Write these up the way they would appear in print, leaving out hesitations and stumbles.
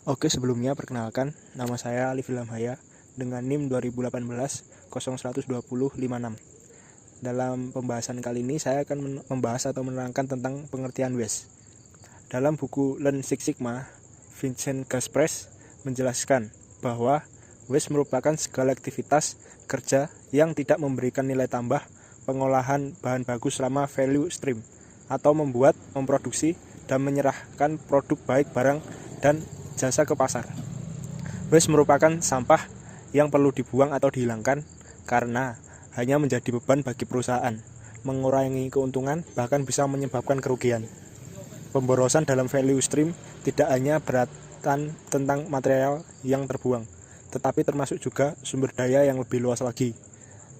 Oke, sebelumnya perkenalkan, nama saya Alif Ilhamhaya dengan NIM 2018 0120 56. Dalam pembahasan kali ini saya akan membahas atau menerangkan tentang pengertian waste. Dalam buku Lean Six Sigma, Vincent Gaspres menjelaskan bahwa waste merupakan segala aktivitas kerja yang tidak memberikan nilai tambah pengolahan bahan baku selama value stream atau membuat, memproduksi, dan menyerahkan produk baik barang dan jasa ke pasar. Waste merupakan sampah yang perlu dibuang atau dihilangkan karena hanya menjadi beban bagi perusahaan, mengurangi keuntungan, bahkan bisa menyebabkan kerugian. Pemborosan dalam value stream tidak hanya beratan tentang material yang terbuang, tetapi termasuk juga sumber daya yang lebih luas lagi.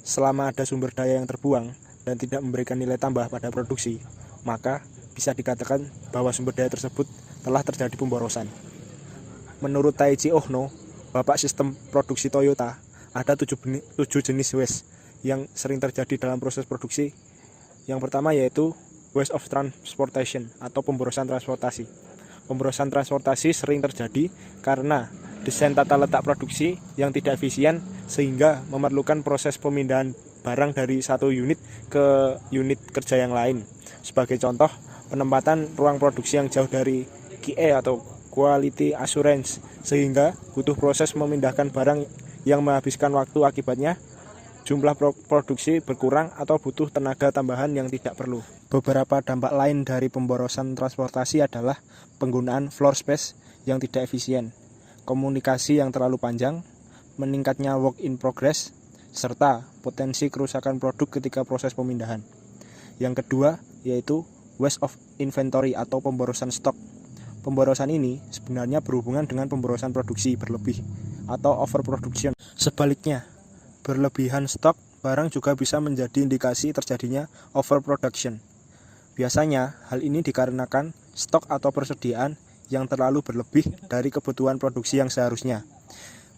Selama ada sumber daya yang terbuang dan tidak memberikan nilai tambah pada produksi, maka bisa dikatakan bahwa sumber daya tersebut telah terjadi pemborosan. Menurut Taichi Ohno, bapak sistem produksi Toyota, ada 7 jenis waste yang sering terjadi dalam proses produksi. Yang pertama yaitu waste of transportation atau pemborosan transportasi. Pemborosan transportasi sering terjadi karena desain tata letak produksi yang tidak efisien sehingga memerlukan proses pemindahan barang dari satu unit ke unit kerja yang lain. Sebagai contoh, penempatan ruang produksi yang jauh dari QA atau quality assurance sehingga butuh proses memindahkan barang yang menghabiskan waktu, akibatnya jumlah produksi berkurang atau butuh tenaga tambahan yang tidak perlu. Beberapa dampak lain dari pemborosan transportasi adalah penggunaan floor space yang tidak efisien, komunikasi yang terlalu panjang, meningkatnya work in progress, serta potensi kerusakan produk ketika proses pemindahan. Yang kedua yaitu waste of inventory atau pemborosan stok. Pemborosan ini sebenarnya berhubungan dengan pemborosan produksi berlebih atau overproduction. Sebaliknya, berlebihan stok barang juga bisa menjadi indikasi terjadinya overproduction. Biasanya, hal ini dikarenakan stok atau persediaan yang terlalu berlebih dari kebutuhan produksi yang seharusnya.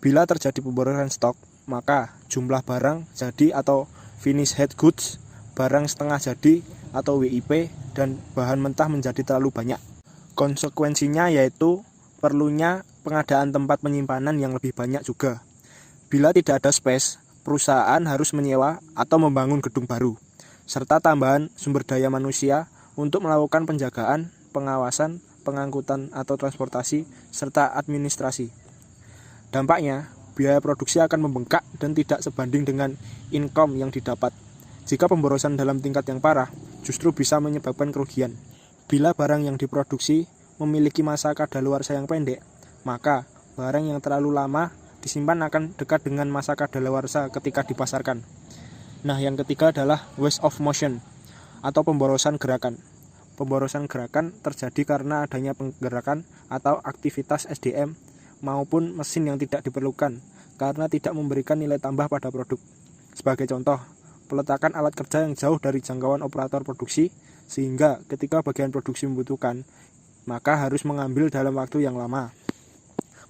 Bila terjadi pemborosan stok, maka jumlah barang jadi atau finished head goods, barang setengah jadi atau WIP, dan bahan mentah menjadi terlalu banyak. Konsekuensinya yaitu perlunya pengadaan tempat penyimpanan yang lebih banyak juga. Bila tidak ada space, perusahaan harus menyewa atau membangun gedung baru, serta tambahan sumber daya manusia untuk melakukan penjagaan, pengawasan, pengangkutan atau transportasi, serta administrasi. Dampaknya, biaya produksi akan membengkak dan tidak sebanding dengan income yang didapat. Jika pemborosan dalam tingkat yang parah, justru bisa menyebabkan kerugian. Bila barang yang diproduksi memiliki masa kadaluarsa yang pendek, maka barang yang terlalu lama disimpan akan dekat dengan masa kadaluarsa ketika dipasarkan. Nah, yang ketiga adalah waste of motion atau pemborosan gerakan. Pemborosan gerakan terjadi karena adanya penggerakan atau aktivitas SDM maupun mesin yang tidak diperlukan karena tidak memberikan nilai tambah pada produk. Sebagai contoh, peletakan alat kerja yang jauh dari jangkauan operator produksi sehingga ketika bagian produksi membutuhkan, maka harus mengambil dalam waktu yang lama.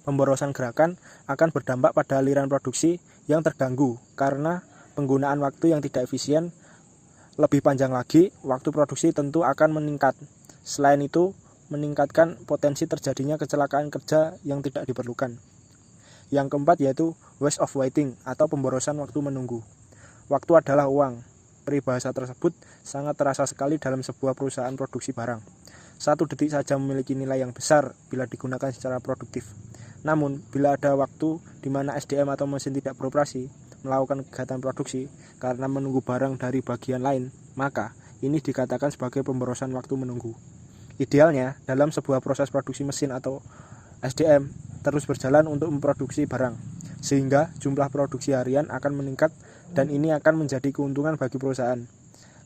Pemborosan gerakan akan berdampak pada aliran produksi yang terganggu karena penggunaan waktu yang tidak efisien. Lebih panjang lagi, waktu produksi tentu akan meningkat. Selain itu, meningkatkan potensi terjadinya kecelakaan kerja yang tidak diperlukan. Yang keempat yaitu waste of waiting atau pemborosan waktu menunggu. Waktu adalah uang. Peribahasa tersebut sangat terasa sekali dalam sebuah perusahaan produksi barang. 1 detik saja memiliki nilai yang besar bila digunakan secara produktif. Namun, bila ada waktu di mana SDM atau mesin tidak beroperasi, melakukan kegiatan produksi karena menunggu barang dari bagian lain, maka ini dikatakan sebagai pemborosan waktu menunggu. Idealnya, dalam sebuah proses produksi mesin atau SDM terus berjalan untuk memproduksi barang, sehingga jumlah produksi harian akan meningkat dan ini akan menjadi keuntungan bagi perusahaan,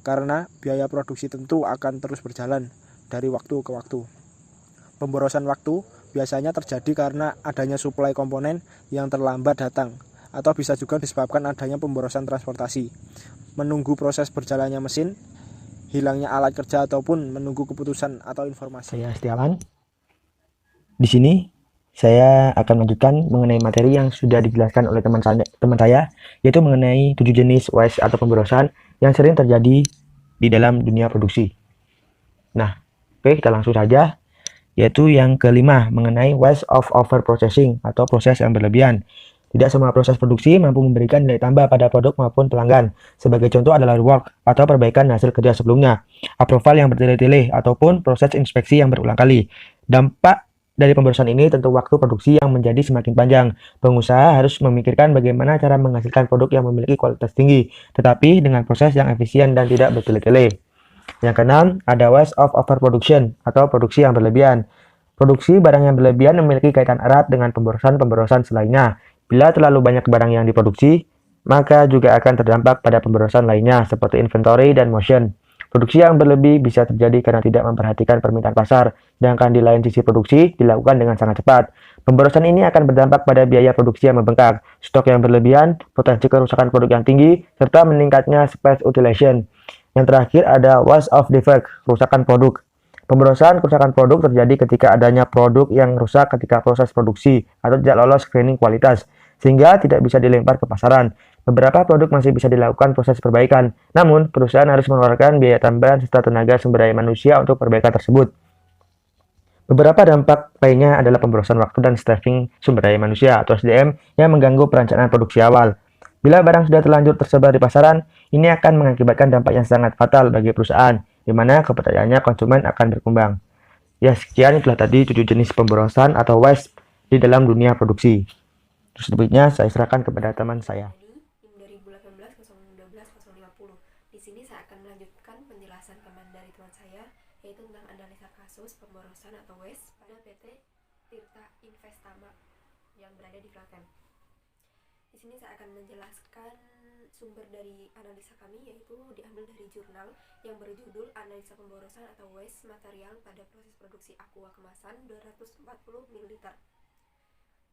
karena biaya produksi tentu akan terus berjalan dari waktu ke waktu. Pemborosan waktu biasanya terjadi karena adanya suplai komponen yang terlambat datang, atau bisa juga disebabkan adanya pemborosan transportasi, menunggu proses berjalannya mesin, hilangnya alat kerja, ataupun menunggu keputusan atau informasi. Saya Setiawan. Di sini saya akan melanjutkan mengenai materi yang sudah dijelaskan oleh teman saya, yaitu mengenai 7 jenis waste atau pemborosan yang sering terjadi di dalam dunia produksi. Nah, oke, kita langsung saja. yaitu yang kelima mengenai waste of over processing atau proses yang berlebihan. Tidak semua proses produksi mampu memberikan nilai tambah pada produk maupun pelanggan. Sebagai contoh adalah rework atau perbaikan hasil kerja sebelumnya, approval yang bertele-tele, ataupun proses inspeksi yang berulang kali. Dampak dari pemborosan ini tentu waktu produksi yang menjadi semakin panjang. Pengusaha harus memikirkan bagaimana cara menghasilkan produk yang memiliki kualitas tinggi, tetapi dengan proses yang efisien dan tidak bertele-tele. Yang keenam, ada waste of overproduction atau produksi yang berlebihan. Produksi barang yang berlebihan memiliki kaitan erat dengan pemborosan-pemborosan selainnya. Bila terlalu banyak barang yang diproduksi, maka juga akan terdampak pada pemborosan lainnya seperti inventory dan motion. Produksi yang berlebih bisa terjadi karena tidak memperhatikan permintaan pasar, sedangkan di lain sisi produksi dilakukan dengan sangat cepat. Pemborosan ini akan berdampak pada biaya produksi yang membengkak, stok yang berlebihan, potensi kerusakan produk yang tinggi, serta meningkatnya space utilization. Yang terakhir ada waste of defect, kerusakan produk. Pemborosan kerusakan produk terjadi ketika adanya produk yang rusak ketika proses produksi atau tidak lolos screening kualitas, sehingga tidak bisa dilempar ke pasaran. Beberapa produk masih bisa dilakukan proses perbaikan, namun perusahaan harus mengeluarkan biaya tambahan serta tenaga sumber daya manusia untuk perbaikan tersebut. Beberapa dampak lainnya adalah pemborosan waktu dan staffing sumber daya manusia atau SDM yang mengganggu perencanaan produksi awal. Bila barang sudah terlanjur tersebar di pasaran, ini akan mengakibatkan dampak yang sangat fatal bagi perusahaan, di mana kepercayaannya konsumen akan berkembang. Ya, sekian itulah tadi 7 jenis pemborosan atau waste di dalam dunia produksi. Terus selanjutnya saya serahkan kepada teman saya. NIM 2018-012-050. Di sini saya akan melanjutkan penjelasan dari teman saya, yaitu tentang analisa kasus pemborosan atau waste pada PT Tirta Investama yang berada di Klaten. Di sini saya akan menjelaskan sumber dari analisa kami, yaitu diambil dari jurnal yang berjudul Analisa Pemborosan atau Waste Material pada Proses Produksi Aqua Kemasan 240 ml.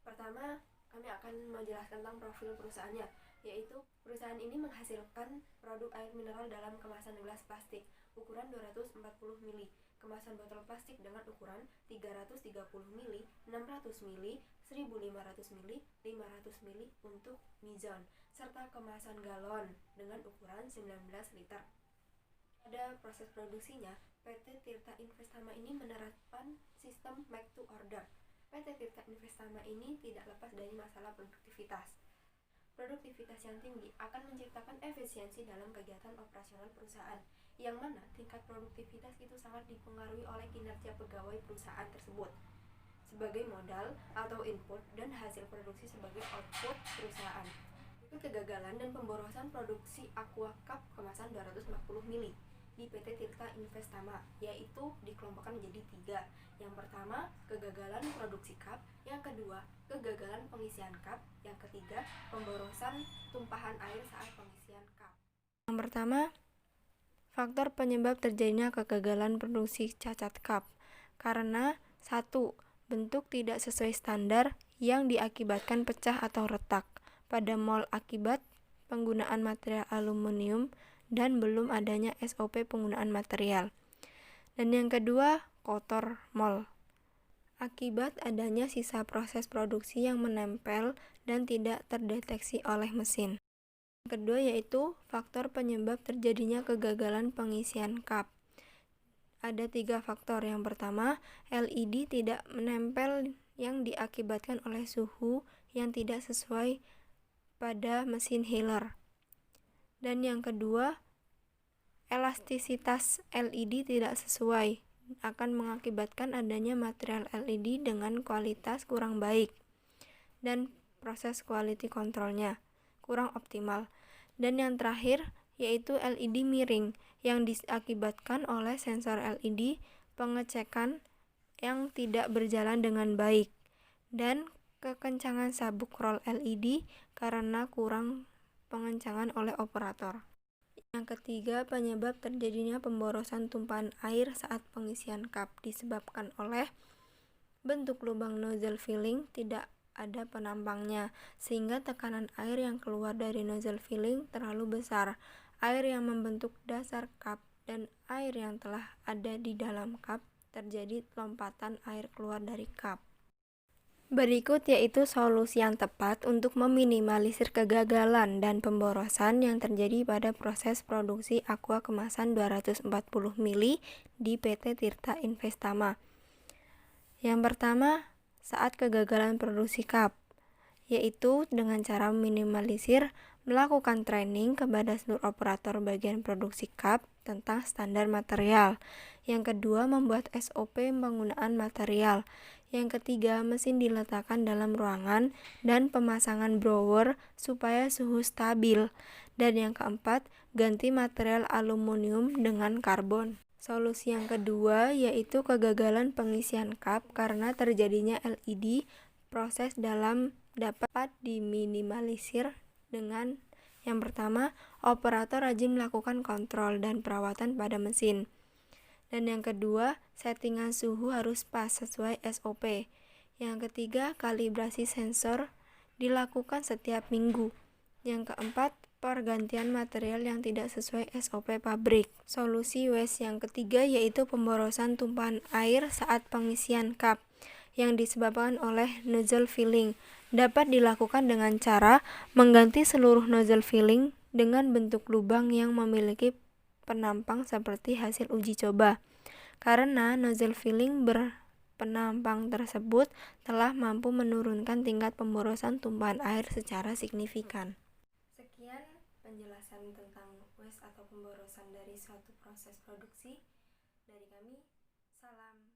Pertama, kami akan menjelaskan tentang profil perusahaannya, yaitu perusahaan ini menghasilkan produk air mineral dalam kemasan gelas plastik ukuran 240 ml, kemasan botol plastik dengan ukuran 330 ml, 600 ml, 1500 ml, 500 ml untuk mizon, serta kemasan galon dengan ukuran 19 liter. Pada proses produksinya, PT Tirta Investama ini menerapkan sistem make to order. PT Tirta Investama ini tidak lepas dari masalah produktivitas. Produktivitas yang tinggi akan menciptakan efisiensi dalam kegiatan operasional perusahaan, yang mana tingkat produktivitas itu sangat dipengaruhi oleh kinerja pegawai perusahaan tersebut sebagai modal atau input dan hasil produksi sebagai output perusahaan. Itu kegagalan dan pemborosan produksi Aqua Cup kemasan 240 ml di PT Tirta Investama, yaitu dikelompokkan menjadi 3. Yang pertama, kegagalan produksi cup. Yang kedua, kegagalan pengisian cup. Yang ketiga, pemborosan tumpahan air saat pengisian cup. Yang pertama, faktor penyebab terjadinya kegagalan produksi cacat cup karena 1. Bentuk tidak sesuai standar yang diakibatkan pecah atau retak pada mold akibat penggunaan material aluminium dan belum adanya SOP penggunaan material. Dan yang kedua, kotor mold akibat adanya sisa proses produksi yang menempel dan tidak terdeteksi oleh mesin. Yang kedua yaitu faktor penyebab terjadinya kegagalan pengisian cup. Ada 3 faktor. Yang pertama, LED tidak menempel yang diakibatkan oleh suhu yang tidak sesuai pada mesin healer. Dan yang kedua, elastisitas LED tidak sesuai akan mengakibatkan adanya material LED dengan kualitas kurang baik dan proses quality controlnya kurang optimal. Dan yang terakhir yaitu LED miring yang diakibatkan oleh sensor LED pengecekan yang tidak berjalan dengan baik dan kekencangan sabuk roll LED karena kurang pengencangan oleh operator. Yang ketiga, penyebab terjadinya pemborosan tumpahan air saat pengisian cup disebabkan oleh bentuk lubang nozzle filling tidak ada penampangnya, sehingga tekanan air yang keluar dari nozzle filling terlalu besar. Air yang membentuk dasar cup dan air yang telah ada di dalam cup terjadi lompatan air keluar dari cup. Berikut yaitu solusi yang tepat untuk meminimalisir kegagalan dan pemborosan yang terjadi pada proses produksi aqua kemasan 240 ml di PT Tirta Investama. Yang pertama, saat kegagalan produksi cup, yaitu dengan cara minimalisir melakukan training kepada seluruh operator bagian produksi cup tentang standar material. Yang kedua, membuat SOP penggunaan material. Yang ketiga, mesin diletakkan dalam ruangan dan pemasangan blower supaya suhu stabil. Dan yang keempat, ganti material aluminium dengan karbon. Solusi yang kedua yaitu kegagalan pengisian cup karena terjadinya LED. Proses dalam dapat diminimalisir dengan yang pertama, operator rajin melakukan kontrol dan perawatan pada mesin. Dan yang kedua, settingan suhu harus pas sesuai SOP. Yang ketiga, kalibrasi sensor dilakukan setiap minggu. Yang keempat, pergantian material yang tidak sesuai SOP pabrik. Solusi waste yang ketiga yaitu pemborosan tumpahan air saat pengisian cup yang disebabkan oleh nozzle filling. Dapat dilakukan dengan cara mengganti seluruh nozzle filling dengan bentuk lubang yang memiliki penampang seperti hasil uji coba. Karena nozzle filling berpenampang tersebut telah mampu menurunkan tingkat pemborosan tumpahan air secara signifikan. Sekian penjelasan tentang waste atau pemborosan dari suatu proses produksi dari kami. Salam.